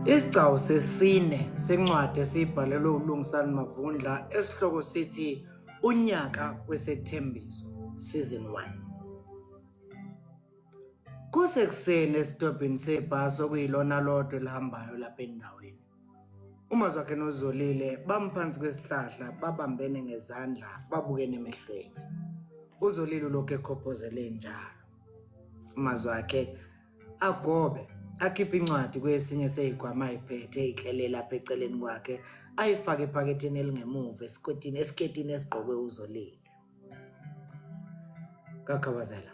Isigcawu sesine sencwadi esibhalelwe uLungisani Mavundla esihloko sithi Unyaka Wesethembiso Season 1. Kusekuseni esitobhini sebhasi okuyilona lodwa elihambayo lapha endaweni. UMazwakhe noZolile bamphansi kwesihlahla babambene ngezandla babukene emehlweni. UZolile ulokhu ekhophozele njalo. UMazwakhe agobe akhipha incwadi kwesinye seyigwama ayiphethe eyihlele lapha eceleni kwakhe ayifake ephaketheni elingemuva esiketini esigqokwe uZolile. Kakhabazela.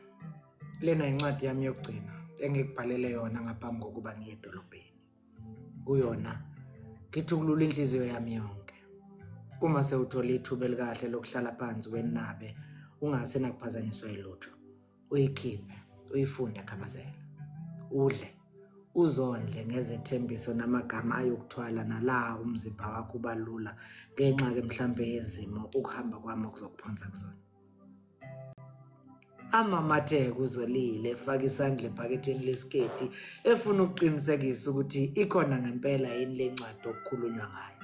Lena incwadi yami yokugcina engikubhalele yona ngaphambi kokuba ngiye edolobheni. Kuyona ngithi ukulula inhliziyo yami yonke. Uma sewuthola ithuba elikahle lokuhlala phansi wenabe ungase nakuphazanyiswa yilutho. Uyikhiphe, uyifunde Khabazela. Udle, uzondle ngezethembiso namagama ayokuthwala nala umzimba wakho ubalula ngenxa ke mhlambe yezimo ukuhamba kwami okuzokuphonsa kuzona. Amamathe kuZolile efaka isandla ephaketheni lesiketi efuna ukuqinisekisa ukuthi ikhona ngempela yini lencwadi okukhulunywa ngayo.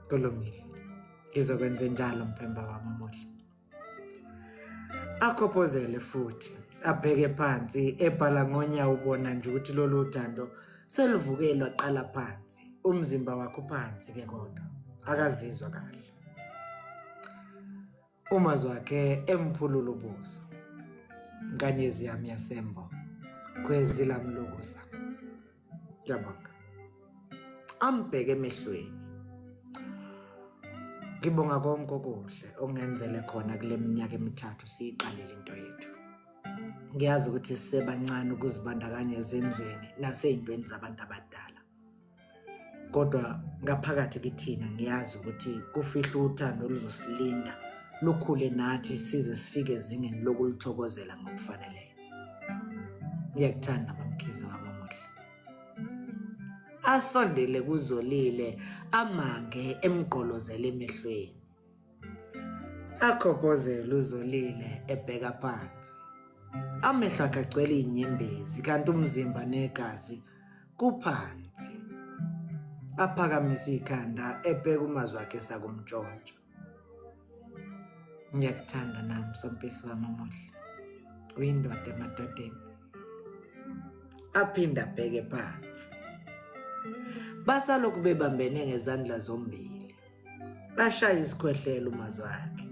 Kulungile. Ngizokwenza njalo mphemba wami omuhle. Akhophozele futhi abheke phansi ebhala ngonya ubona nje ukuthi lolu uthando selivukelwa qala phansi. Umzimba wakho phansi ke kodwa akazizwa kahle. UMazwakhe emphulula ubuso. Nkanyezi yami yasembo kwezila mlukuza. Ngiyabonga. Ambheke emehlweni. Ngibonga konke okuhle ongenzele khona kule minyaka emithathu siyiqalile into yethu. Ngiyazi ukuthi sisebancane ukuzibandakanya ezenzweni naseyintweni zabantu abadala. Kodwa ngaphakathi kithina ngiyazi ukuthi kufihla uthando oluzosilinda lukhule nathi size sifike ezingeni lokulithokozela ngokufaneleyo. Ngiyakuthanda bamkhize wami omuhle. Asondele kuZolile amange emgqolozela emehlweni. Akhophozela uZolile ebheka phansi. Amehlo akhe agcwele inyembezi kanti umzimba negazi kuphansi. Aphakamisa ikhanda ebheka uMazwakhe sakumntshontsho. Ngiyakuthanda nami sompisi wami omuhle. Uyindoda emadodeni. Aphinda abheke phansi. Basalokhu bebambene ngezandla zombili. Bashaya isikhwehlelo uMazwakhe.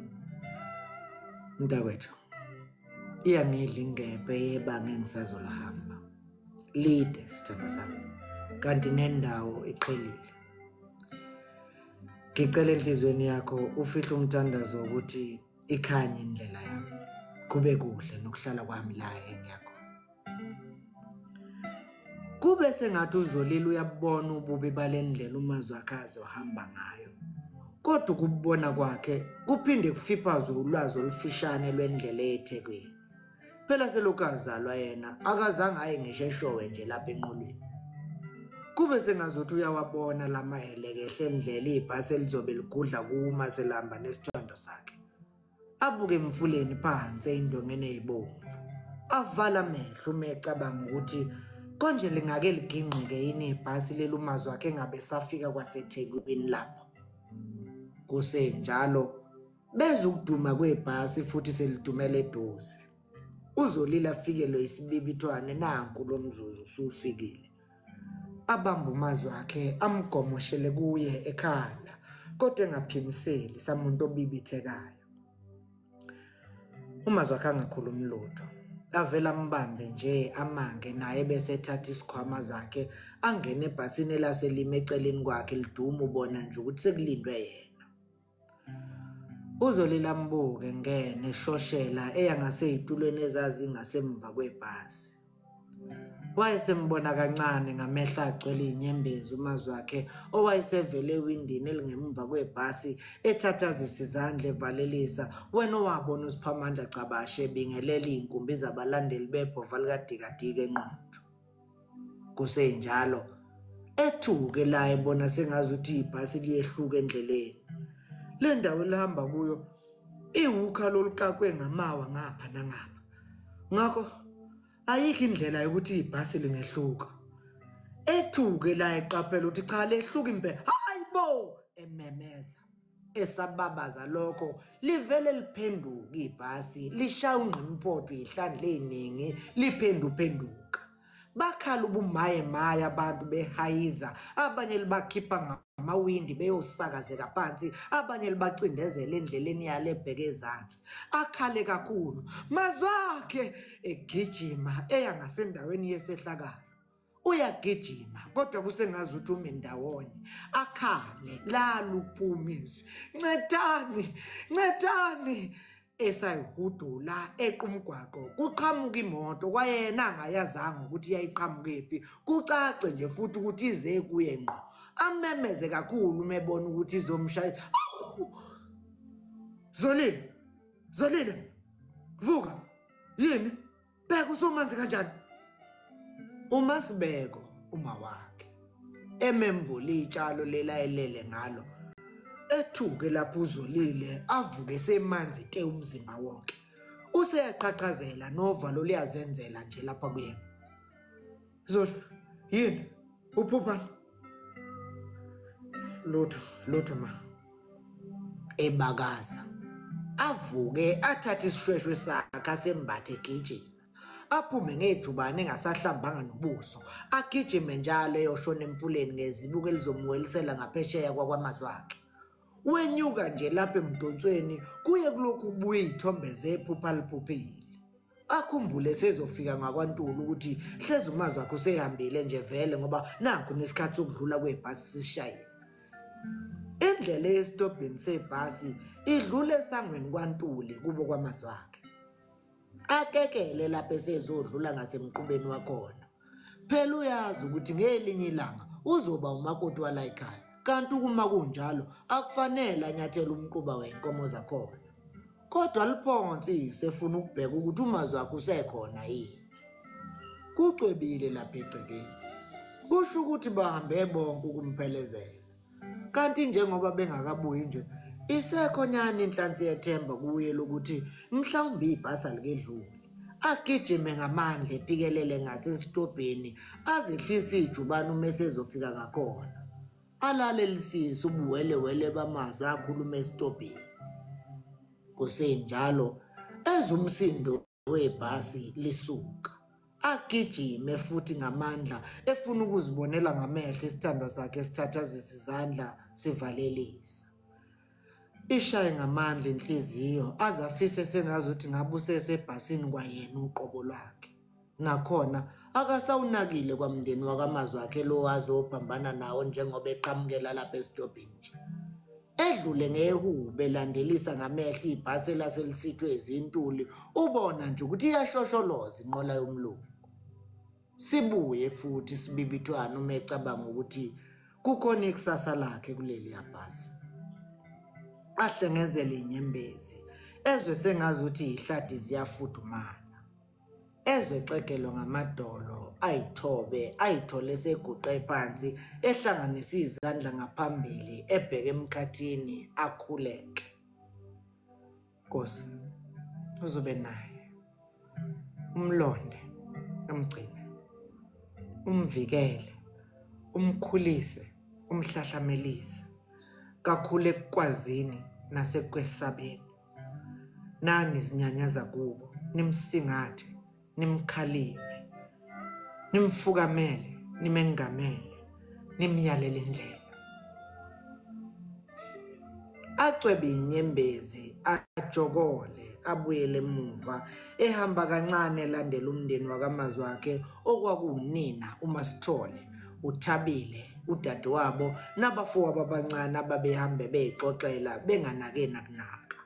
Mntakwethu. Iyangidla ingebhe yebanga engisazolahamba. Lide sithando sami. Kanti nendawo iqhelile. Ngicela enhlizweni yakho ufihle umthandazo ukuthi ikhanye indlela yami. Kube kuhle nokuhlala kwami la engiyakho. Kube sengathi uZolile uyabona ububi balendlela uMazwakhe azohamba ngayo. Kodwa ukubona kwakhe kuphinde kufiphazwe ulwazi olufishane lwendlela eThekwini. Phela selokhu azalwa yena akazange aye ngisho eshowe nje lapha enqolweni. Kube sengazuthi uyawabona lamahelekehle endlela ibhasi elizobe ligudla kuma selihamba nesithando sakhe. Abuke emfuleni phansi eyindongeni ezibomvu. Avala amehlo uma ecabanga ukuthi konje lingake liginqike yini ibhasi leli uMazwakhe engabe safika kwaseThekwini lapho. Kusenjalo beza ukuduma kwebhasi futhi selidumela eduze. uZolile afikele isibibithwane nanku lo mzuzu usufikile. Abamba uMazwakhe amgomoshele kuye ekhala kodwa engaphimiseli samuntu obibithekayo. uMazwakhe angakhulumi lutho. Avela ambambe nje amange naye bese ethatha isikhwama zakhe angene ebhasini elaselime eceleni kwakhe liduma ubona nje ukuthi sekulindwe yena. uZolile ambuke ngene eshoshela eyangaseyitulweni ezazi ngasemva kwebhasi. Wayesembona kancane ngamehlo agcwele inyembezi uMazwakhe owayesevele ewindini elingemva kwebhasi ethathazisa izandla evalelisa wena owabona uSiphamandla Cabashe bingelela inkumbi zabalandeli bebhova likadikadika enqotho. Kusenjalo ethuke la ebona sengazuthi ibhasi liyehluka endleleni. Le ndawo elihamba kuyo iwukha lolukakwe ngamawa ngapha nangapha. Ngakho ayikho indlela yokuthi ibhasi lingehluka. ethuke la eqaphela ukuthi cha lehluka impela hayibo ememeza esababaza lokho livele liphenduka ibhasi lishaya ungqimpotho ihlandla eziningi liphenduka bakhala ubumaye abantu behayiza abanye libakhipha ngamawindi beyosakazeka phansi abanye libacindezela endleleni yale ebheke ezantsi akhale kakhulu mazwakhe egijima eya ngasendaweni yesehlakalo uyagijima kodwa kusengazi ukuthi ume ndawonye akhale laluphuma izwi ncedani esayihudula equmgwaqo kuqhamuka imoto kwayena angayazanga ukuthi yayiqhamukephi kucace nje futhi ukuthi ize kuye ngqo amemeze kakhulu mebona ukuthi izomshaya Zolile vuka yini bheka usomanzi kanjani uMasibeko uma wakhe emembula itshalo lelayelele ngalo ethuke lapho uZolile avuke semanzi te umzimba wonke useyaqhaqhazela novalo liyazenzela nje lapha kuyena Zoli yini uphupha lutho ma ebakaza avuke athatha isishweshwe sakhe asembathe egijima aphume ngejubane engasahlambanga nobuso agijime njalo eyoshona emfuleni ngezibuko elizomwelisela ngaphesheya kwakwamazwakhe wenyuka nje lapha emdonsweni kuye kulokhu kubuye izithombe zephupha liphuphile akhumbule sezofika ngakwaNtulu ukuthi hleze umazwakhe usehambile nje vele ngoba nakho nesikhathi sokudlula kwebhasi sishayile indlela yesitobhini sebhasi idlule esangweni kwaNtuli kubo kwamazwakhe akekele lapha esezodlula ngasemqubeni wakhona phela uyazi ukuthi ngelinye ilanga uzoba umakoti wala ekhaya kanti uma kunjalo akufanele anyathele umquba wenkomo zakhona kodwa liphonsi sefuna ukubheka ukuthi umazwakhe usekhona yini kucwebile lapha egcekeni kusho ukuthi bahambe bonke ukumphelezela kanti njengoba bengakabuyi nje isekhonyana inhlansi yethemba kuye lokuthi mhlawumbe ibhasi alikedluli agijime ngamandla ephikelele ngasesitobheni azehlisa ijubane uma esezofika ngakhona alale lisisa ubuwelewele bamazwi akhuluma esitobheni kusenjalo ezumsindo webhasi lisuka agijime futhi ngamandla efuna ukuzibonela ngamehlo isithandwa sakhe esithathazisa izandla sivalelisa ishaye ngamandla inhliziyo azafise sengazuthi ngabe usesebhasini kwayena uqobo lwakhe nakhona akasawunakile kwamndeni wakamazwakhe lo azophambana nawo njengoba eqhamukela lapha esitobhini nje edlule ngehube landelisa ngamehlo ibhasi laselisithwe ezintuli ubona nje ukuthi iyashosholoza inqola yomlungu sibuye futhi sibibithwana uma ecabanga ukuthi kukhona ikusasa lakhe kuleli yabhasi ahlengezele inyembezi ezwe sengazi ukuthi ihladi ziyafudumala ezwe xegelwa ngamadolo ayithobe ayithole seguqe phansi ehlanganisa izandla ngaphambili ebheke emkhathini akhuleke Nkosi uzobe naye umlonde umgcine umvikele umkhulise umhlahlamelise kakhulu ekukwazini nasekwesabeni nani izinyanyaza kubo nimsingathe nimkhalime nimfukamele nimengamele nimyalele indlela acwebe inyembezi ajokole abuyele emuva ehamba kancane elandela umndeni wakamazwakhe okwakunina uMasithole uThabile udadewabo nabafowabo abancane ababehambe beyixoxela benganake nakunaka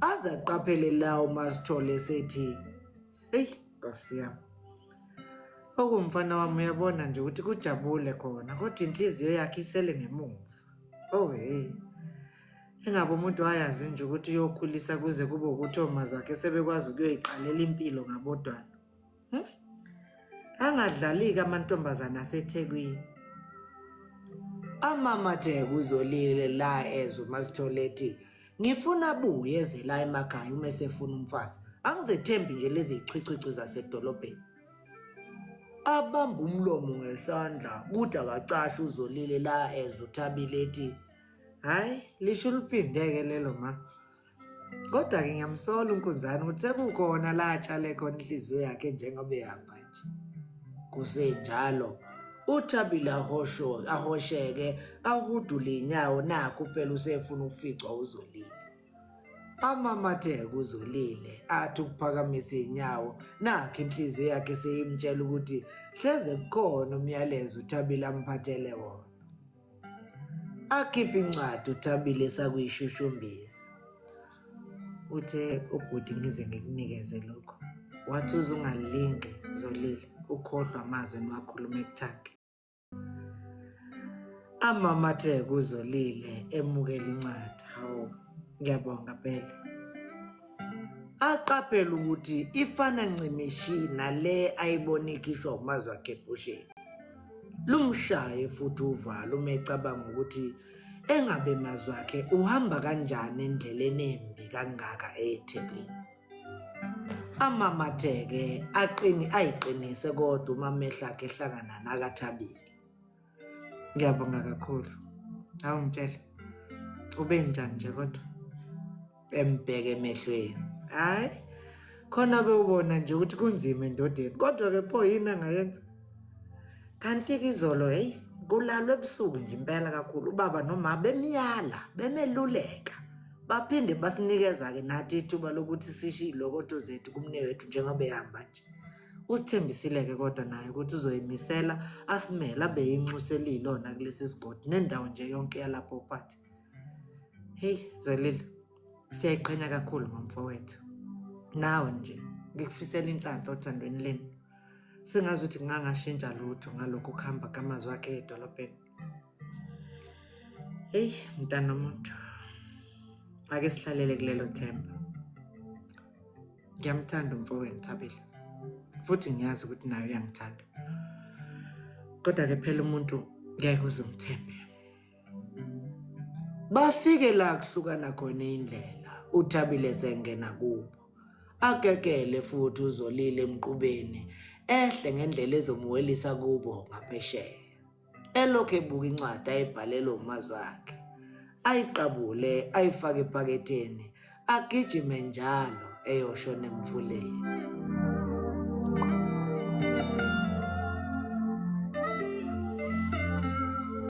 aze aqaphele la uMasithole sethi hey Nkosi yami okumfana wami uyabona nje ukuthi kujabule khona kodwa inhliziyo yakhe isele ngemuva oh hey engabe umuntu wayazi nje ukuthi uyokhulisa kuze kube ukuthi omazwakhe sebekwazi ukuyoyiqalela impilo ngabodwana angadlali amantombazana aseThekwini amamathe kuzolile la ezwe uMasithole ethi ngifuna abuye eze la emakhaya uma esefuna umfazi angizethembi nje lezi ichwichwichwi zasedolobheni abamba umlomo ngesandla kuthi akacasha uZolile la ezuThabile ethi hayi lisho liphindeke lelo ma. Kodwa-ke ngiyamsola uNkunzane ukuthi sekukhona la atshale khona inhliziyo yakhe njengoba ehamba nje. Kusenjalo uThabile ahosheke ahudule inyawo nakho phela usefuna ukuficwa uZolile. Amamatheke uZolile athi ukuphakamisa inyawo nakho inhliziyo yakhe seyimtshela ukuthi hleze kukhona umyalezo uThabile amphathele wona. Akhipha incwadi uThabile sakuyishushumbisa. Uthe ubhuti ngize ngikunikeze lokho. Wathi uzungalingi Zolile ukhohlwa amazwi enwakhuluma ekuthake. Amamatheke uZolile emukela incwadi. Hawu ngiyabonga phela. Aqaphela ukuthi ifana ncimishi nale ayibona ikhishwa umazwi wakhe ebhusheni. Lumshaye futhi uvalo umecabanga ukuthi engabe mazwi wakhe uhamba kanjani endleleni embi kangaka eThekwini. Amamatheke ayiqinise kodwa uma amehlo akhe ehlangana nakaThabile. Ngiyabonga kakhulu. Hawu ngitshela ube njani nje kodwa embheke emehlweni. Hayi khona bewubona nje ukuthi kunzima endodeni kodwa ke pho yini angayenza. Kanti-ke izolo hey kulalwe ebusuku nje impela kakhulu ubaba noma bemiyala bemeluleka baphinde basinikeza ke nathi ithuba lokuthi sishilo kodwa zethu kumnewethu njengoba ehamba nje. Usithembisile ke kodwa naye ukuthi uzoyimisela asimela beyinxusa elilona kulesi sigodi nendawo nje yonke yalapho phansi. Hey Zolile siyayiqhenya kakhulu ngomfowethu. Nawe nje ngikufisela inhlanhla othandweni leni. Sengazi ukuthi ngangashintsha lutho ngalokho kuhamba kamazwi wakhe edolobheni. Hey mntana nomuntu. Ake sihlalele kulelo themba. Ngiyamthanda umfowethu Thabile. Futhi ngiyazi ukuthi naye uyangithanda. Kodwa ke phela umuntu ngeke uzumthembe. Bafike la kuhlukana khona indlela. uThabile sengena kubo. Akekele futhi uZolile emqubeni ehle ngendlela ezomwelisa kubo ngaphesheya. Elokhu ebuka incwadi ayibhalele umazwi wakhe. Ayiqabule ayifake ephaketheni agijime njalo eyoshona emfuleni.